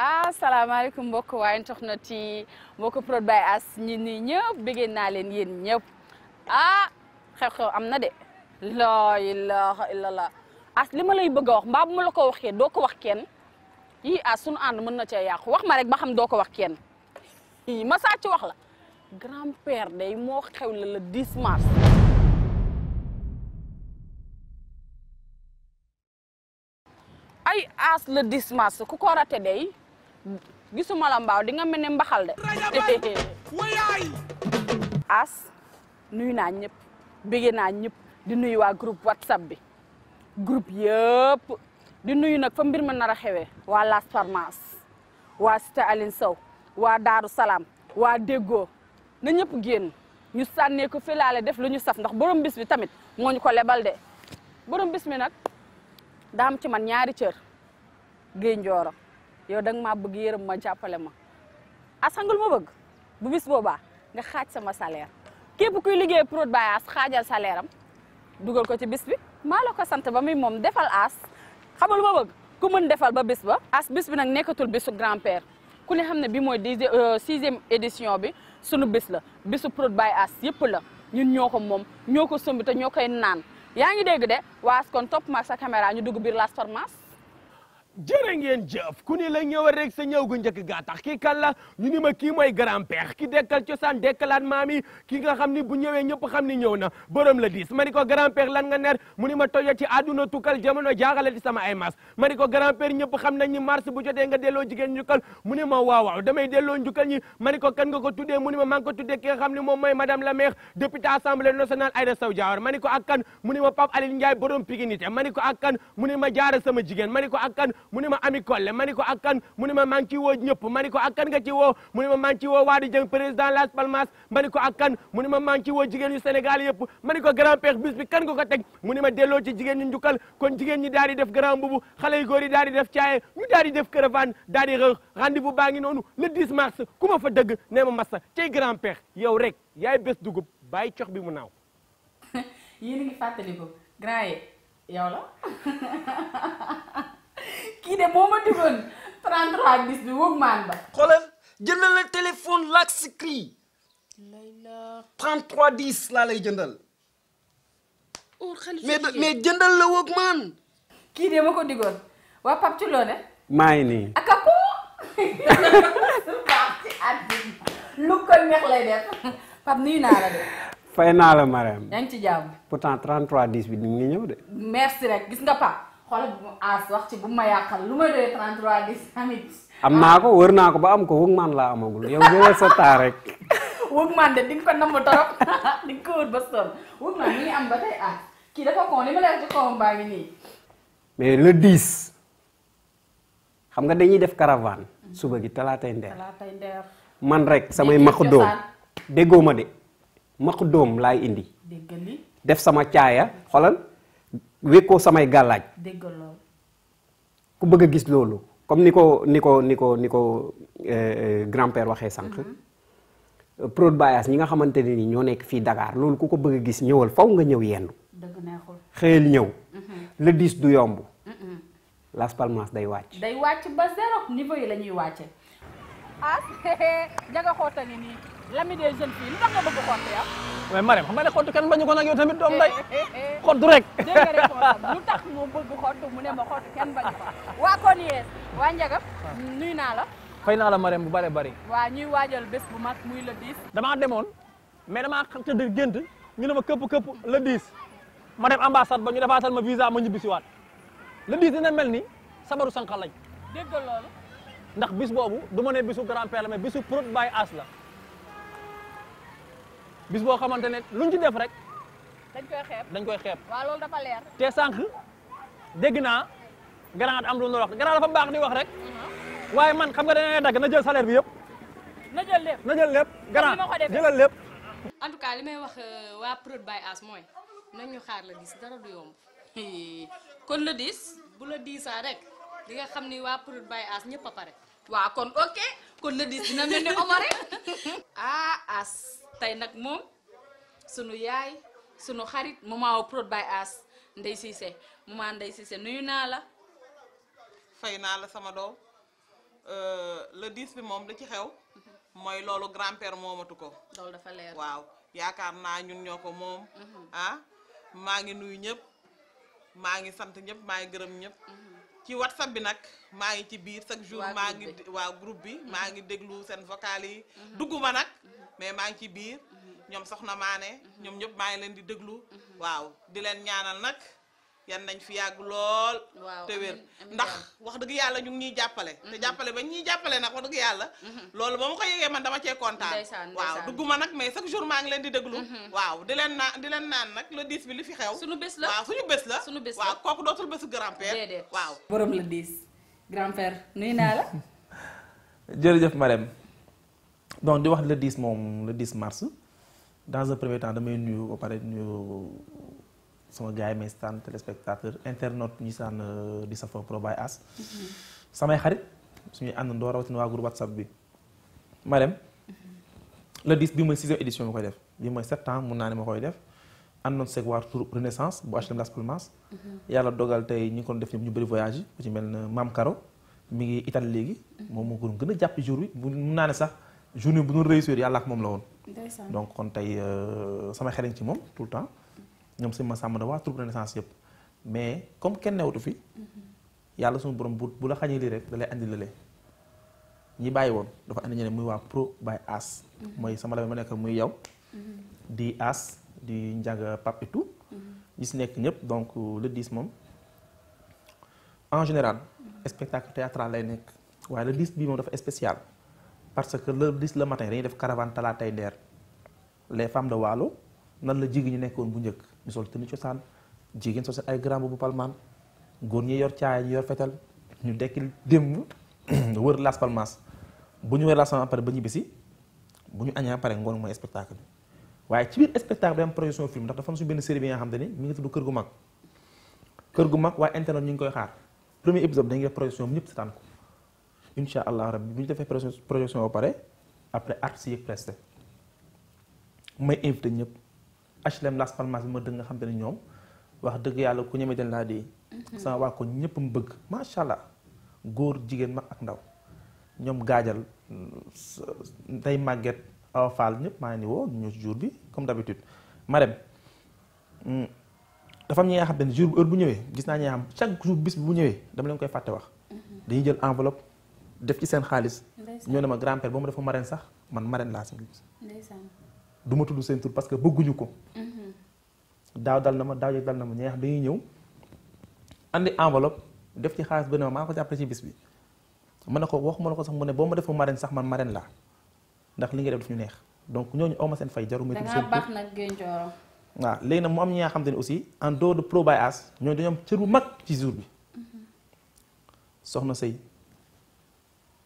asalaamaaleykum mbokk waa internet yi mbokk Prod by As ñi nii ñëpp bëggee naa leen yéen ñëpp xew-xew am na de laa ilaha illallah As li ma lay bëgg a wax mbaa bu ma la ko waxee doo ko wax kenn yii As sunu ànd mën na cee yàqu wax ma rek ba xam doo ko wax kenn yii ma saa ci wax la grand-père day moo xew la le 10 mars ay As le 10 mars ku ko rate day gisuma la mbaaw di nga mel ne mbaxal de As nuyu naa ñëpp bëgg naa ñëpp di nuyu waa groupe WhatsApp bi groupe yëpp di nuyu nag fa mbir ma nar a xewee waa Las Palmas waa Cité Aline Sow waa Daaru Salaam waa Déggoo na ñëpp génn ñu sànnee ko filaale def lu ñu saf ndax borom bis bi tamit moo ñu ko lebal de borom bis mi nag daa am ci man ñaari cër Guèye Ndioro yow da nga maa bëgg yërëm ma jàppale ma asangul ma bëgg bu bis boobaa nga xaaj sama salaire képp kuy liggéey Prod by As xaajal salaire am dugal ko ci bis bi maa la ko sant ba muy moom defal As xamul ma bëgg ku mën defal ba bis ba As bis bi nag nekkatul bisu grand-père ku ne xam ne bi mooy 6e édition bi sunu bis la bisu Prod by As yëpp la ñun ñoo ko moom ñoo ko sombi te ñoo koy naan yaa ngi dégg de waa As kon topp ma sa caméra ñu dugg biir Las Palmas jërë ngeen jëf ku ni la ñëwal rek sa ñëw gu njëkk gaa tax kii kan la ñu ni ma kii mooy grand-père ki dekkal cosaan dekkalaat maam yi ki nga xam ni bu ñëwee ñëpp xam ni ñëw na borom la 10 ma ni ko grand-père lan nga ner mu ni ma tojo ci àdduna tukkal jamono jaaxale di sama ay mas ma ni ko grand-père ñëpp xam nañ ni mars bu jotee nga delloo jigéen njukkal mu ni ma waaw waaw damay delloo njukkal ñi ma ni ko kan nga ko tuddee mu ni ma maa ngi ko tuddee ki nga xam ni moom mooy madame la maire député assemblée nationale Aïda Sow Diawara ma ni ko ak kan mu ni ma Pape Aline Ndiaye borom piginité ma ni ko ak kan mu ni ma jaara sama jigéen ma ni ko ak kan mu ni ma Ami Kolle ma ni ko ak kan mu ni ma maa ngi ciy woo ñëpp ma ni ko ak kan nga ci woo mu ni ma maa ngi ciy woo Wadi Dieng président Las Palmas ma ni ko ak kan mu ni ma maa ngi ciy woo jigéen yu Sénégal yëpp ma ni ko grand-père bis bi kan nga ko teg mu ni ma delloo ci jigéen ñu njukkal kon jigéen ñi daal di def grand mbubu xale yu góor yi daal di def caaye ñu daal di def caravane daal di rëx rendez-vous baa ngi noonu le 10 mars ku ma fa dëgg nee ma massa cay grand-père yow rek yaay bés dugub bàyyi cox bi mu naaw yéen a ngi fàttaliku grand yi yow la kii de moo ma digoon 33 bis bi wóog maan ba xoolal jëndal la téléphone Lax Cri layla 33 10 laa lay jëndal or xale mais jëndal la woog maan kii de ma ko digoon waa Pape ci loo ne maa ngi nii aka ko baax ci àddina lu ko neex lay def Pape nuyu naa la de fay naa la Marème yaa ngi ci jàmm pourtant 33 10 bi ni ngi ñëw de merci rek gis nga Pape xoolal bu As wax ci bu ma yàqal lu ma doyee 33 10 tamit am naa ko wër naa ko ba am ko wëg man laa amagul yow jëlal sa taa rek wëg man de di nga ko namm torop di nga ko wër ba sonn wëg man mi ngi am ba tey As kii dafa kon li ma lay wax ci kawam baa ngi nii mais le 10 xam nga dañuy def caravane suba gi talaatay ndeer talaatay ndeer man rek samay maq doom déggoo ma de maq doom laay indi déggal li def sama caaya xolal wékkoo samay gàllaaj déggal loolu ku bëgg a gis loolu comme ni ko grand-père waxee sànq Prod by As ñi nga xamante ne ni ñoo nekk fii Dakar loolu ku ko bëgg a gis ñëwal faw nga ñëw yendu dëgg neexul xëyal ñëw le 10 du yomb Las Palmas day wàcc ba zéro niveau yi la ñuy wàcce As jaga xoota ngi nii l'ami des jeunes filles lu tax nga bëgg xott yow mais Marème xam nga ne xottu kenn bañu ko nag yow tamit doom day xottu rek dégg nga rek lu tax moo bëgg xott mu ne ma xott kenn bañu ko waa kon yéen waa Njaga nuyu naa la fay naa la Marème bu bare bari waa ñuy waajal bés bu mag muy le 10 damaa demoon mais damaa tëdd gént ñu ne ma këpp le 10 ma dem ambassade ba ñu defaatal ma visa ma ñibbisiwaat le 10 dina mel ni sabaru sànqal lañ dégg nga loolu ndax bis boobu du ma ne bisu grand-père la mais bisu Prod by As la bis boo xamante ne luñ ci def rek dañ koy xeeb waaw loolu dafa leer te sànq dégg naa grand am lu ñu wax grand dafa baax di wax rek waaye man xam nga dañuy dagg na jël salaire bi yëpp na jël lépp grand jëlal lépp en tout cas li may wax waa Prod by As mooy nañ ñu xaar la 10 dara du yomb kon le 10 bu la 10 rek di nga xam ni waa Prod by As ñëpp a pare waaw kon ok kon le 10 dina mel ni Omar As tey nag moom sunu yaay sunu xarit maman Prod by As Ndeye Cissé maman Ndeye Cissé nuyu naa la fay naa la sama doom le 10 bi moom da ci xew mooy loolu grand-père moomatu ko loolu dafa leer. waaw yaakaar naa ñun ñoo ko moom maa ngi nuyu ñëpp maa ngi sant ñëpp maa ngi gërëm ñëpp ci WhatsApp bi nag maa ngi ci biir chaque jour maa ngi waaw groupe bi maa ngi déglu seen vocal yi dugguma nag mais maa ngi ci biir ñoom soxna Maane ñoom ñëpp maa ngi leen di déglu waaw di leen ñaanal nag yan nañ fi yàgg lool te wér ndax wax dëgg yàlla ñu ngi ñuy jàppale te jàppale ba ñuy jàppale nag wax dëgg yàlla loolu ba ma ko yëgee man dama cee kontaan waaw dugguma nag mais chaque jour maa ngi leen di déglu waaw di leen naan nag le 10 bi li fi xew suñu bés la waaw suñu bés la waaw kooku dootul bésu grand-père déedéet waaw borom le 10 grand-père nuyu naa la jërëjëf Marème donc di wax le 10 moom le 10 mars dans un premier temps damay nuyu ba pare nuyu sama gars yi may staan téléspectateur internaute ñi saan di safo Pro by As samay xarit suñuy àndandoo rawatina waa groupe WhatsApp bi Marème le 10 bi mooy 6e édition ma koy def bi mooy 7 ans mun naa ne ma koy def àndoon seeg waa troupe Renaissance bu HLM Las Palmas yàlla dogal tey ñi ngi ko def ñëpp ñu bëri voyage yi ku ci mel ne Mam Karo mi ngi Italie léegi moom moo ko gën a jàpp jour bi bu mun naa ne sax journée bu ñu réussir yàlla ak moom la woon donc kon tey sama xereñ ci moom tout le temps ñoom sëñ ma sàmm da waa troupe Renaissance yëpp mais comme kenn newatu fi yàlla suñu borom bu la xañee lii rek da lay andi lële ñi bàyyi woon dafa andi ñeneen muy waa Pro by As mooy sama la ma nekk muy yow di As di Ndiaga Pape et tout ñi si nekk ñëpp donc le 10 moom en général spectacle théâtral lay nekk waaye le 10 bii moom dafa spécial parce que le 10 le matin dañuy def caravane talaatay ndeer les femmes de Waalo nan la jigéen ñi nekkoon bu njëkk ñu sol tenue cosaan jigéen sol ay grand bu palmaan góor ñi yor caaya ñi yor fetal ñu dekki démb wër Las Palmas bu ñu wër Las Palmas pare ba ñibbisi bu ñu añaa pare ngoon mooy spectacle bi waaye ci biir spectacle bi am projection film ndax dafa am suñu benn série bi nga xam te ni mi ngi tudd Kër gu mag waaye internet ñu ngi koy xaar premier épisode dañuy def projection bi ñëpp seetaan ko incha allah rabbi bu ñu defee projection ba pare après artistes yi presté may invité ñëpp HLM Las Palmas bi ma dëgg nga xam te ne ñoom wax dëgg yàlla ku ñeme den laa di sama waa ko ñëpp mu bëgg macha allah góor jigéen mag ak ndaw ñoom gaajal tey màgget awa Fall ñëpp maa ngi ni woo ñu jour bi comme d'habitude Marème dafa am ñi nga xam ne jour heure bu ñëwee gis naa ñi nga xam chaque jour bis bu ñëwee dama leen koy fàtte wax dañuy jël enveloppe def ci seen xaalis ñoo ne ma grand-père ba ma defa marraine sax man marraine laa si du ma tudd seen tur parce que bëgguñu ko daaw dal na ma daaw jeg dal na ma ñi nga xam dañuy ñëw andi enveloppe def ci xaalis ba ne ma maa ko jàppale ci bis bi ma ne ko waxuma la ko sax mu ne boo ma defa marraine sax man marraine laa ndax li nga def daf ñu neex donc ñooñu awma seen fay jaru ma tudd seen tur baax nag Genjooro waaw léegi nag mu am ñi nga xam te ne aussi en dehors de Pro by As ñooñu dañoo am cër bu mag ci jour bi soxna sëy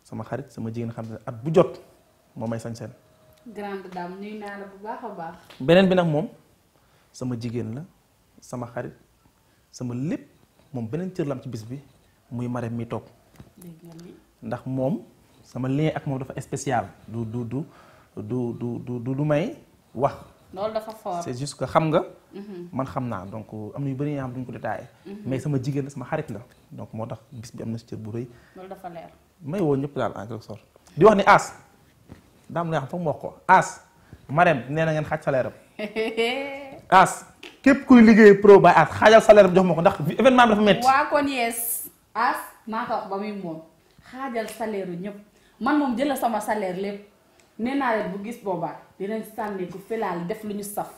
sama xarit sama jigéen xam ne at bu jot moo may sañ seen grande dame nuyu naa la bu baax a baax beneen bi nag moom sama jigéen la sama xarit sama lépp moom beneen cër la am ci bis bi muy Marème mi toog ndax moom sama lien ak moom dafa spécial du may wax loolu dafa fort c'est juste que xam nga man xam naa donc am na yu bëri yoo xam duñ ko détaillé mais sama jigéen la sama xarit la donc moo tax bis bi am na si cër bu rëy loolu dafa leer may woo ñëpp daal en quelque sorte di wax ni As daam la xam foog mu wax ko As Marème nee na ngeen xaaj salaire am As képp kuy liggéey Pro by As xaajal salaire am jox ma ko ndax événement bi dafa métti waa kon yees As maa ko wax ba muy moom xaajal salaire yu ñëpp man moom jëlal sama salaire lépp nee naa leen bu gis boobaa dinañ sànni ku filaal def lu ñu saf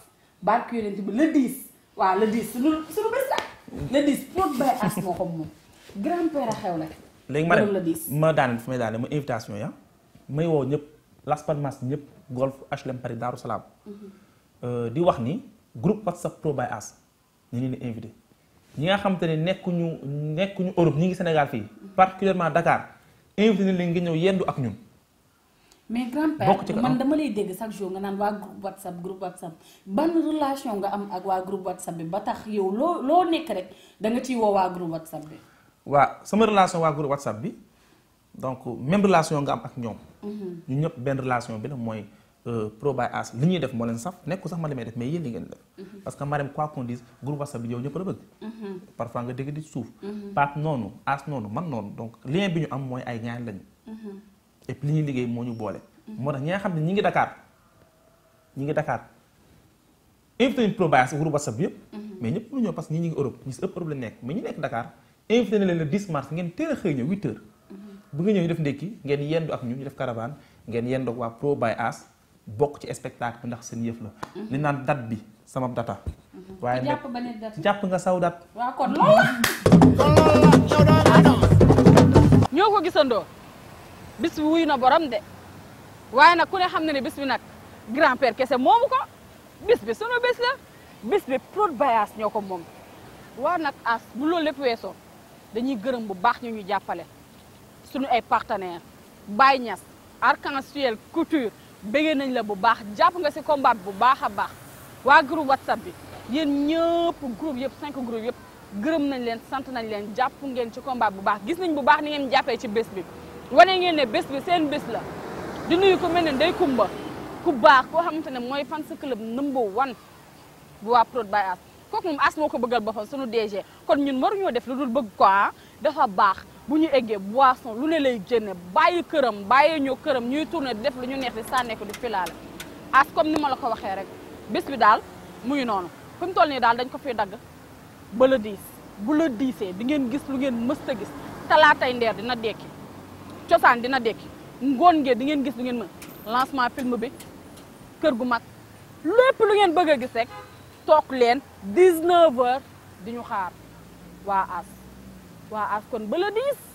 barke yonent bi le 10 waaw le 10 suñu bés la le 10 Pro by As moo ko moom grand-père a xew la léegi ma daane fu may daane ma invitation ya may woo ñëpp Las Palmas ñëpp golf HLM Paris Darou Salaam di wax ni groupe WhatsApp Pro by As ñu leen di invité ñi nga xam te ne nekkuñu Europe ñi ngi Sénégal fii particulièrement Dakar invité nañ leen nga ñëw yendu ak ñun mais grand-père man dama lay dégg chaque jour nga naan waa groupe WhatsApp ban relation nga am ak waa groupe WhatsApp bi ba tax yow loo nekk rek da nga ciy woo waa groupe WhatsApp bi waa sama relation waa groupe WhatsApp bi donc même relation nga am ak ñoom ñu ñëpp benn relation bi la mooy Pro by As li ñuy def moo leen saf nekku sax ma li may def mais yéen li ngeen def parce que Marème quoi qu'on dise groupe WhatsApp bi yow ñëpp la bëgg parfois nga dégg di suuf Pape noonu As noonu man noonu donc lien bi ñu am mooy ay ñaar lañu et puis li ñuy liggéey moo ñu boole. moo tax ñi nga xam ne ñi ngi Dakar invité nañu Pro Bias groupe WhatsApp bi yëpp. mais ñëpp lu ñëw parce que ñi ngi Europe ñi si ëpp Europe la nekk mais ñu nekk Dakar invité na leen le 10 mars ngeen teel a xëy ñëw 8h. bu nga ñëw ñu def ndékki ngeen yendu ak ñu def caravane ngeen yendu ak waa Pro Bias bokk ci spectacle bi ndax seen yëf la. li naan date bi sama data. waaye nag jàpp nga saw date. waaw kon loolu ñoo ko gisandoo bis bi wuyu na borom de waaye nag ku ne xam na ne bis bi nag grand père kese moomu ko bis bi sunu bis la bis bi Pro Bias ñoo ko moom. waaw nag as bu loolu lépp weesoo dañuy gërëm bu baax ñu jàppale suñu ay partenaires Baye Niass Arc-en-Ciel Couture bëggee nañ la bu baax jàpp nga si combat bi bu baax a baax waa groupe WhatsApp bi yéen ñëpp groupe yëpp 5 groupe yëpp gërëm nañ leen sant nañ leen jàpp ngeen ci combat bu baax gis nañ bu baax ni ngeen jàppee ci bés bi wane ngeen ne bés bi seen bés la di nuyu ko mel ne Ndey Kumba ku baax koo xamante ne mooy fan sa club number 1 bu waa Pro Bias kooku moom as moo ko bëggal boppam sunu DG kon ñun waruñoo def lu dul bëgg ko dafa baax bu ñu eggee boisson lu ne lay génne bàyyi këram bàyyi ñu këram ñuy tourné di def lu ñu neex di sànne ko di filaale as comme ni ma la ko waxee rek bés bi daal mu ngi noonu fi mu toll nii daal dañ ko fiy dagg ba le 10 bu la 10ee di ngeen gis lu ngeen mës a gis talaatay ndeer dina dekki cosaan dina dekki ngoon ngeen di ngeen gis lu ngeen mën lancement film bi kër gu mag lépp lu ngeen bëgg a gis rek toog leen 19h di ñu xaar waa as kon ba le 10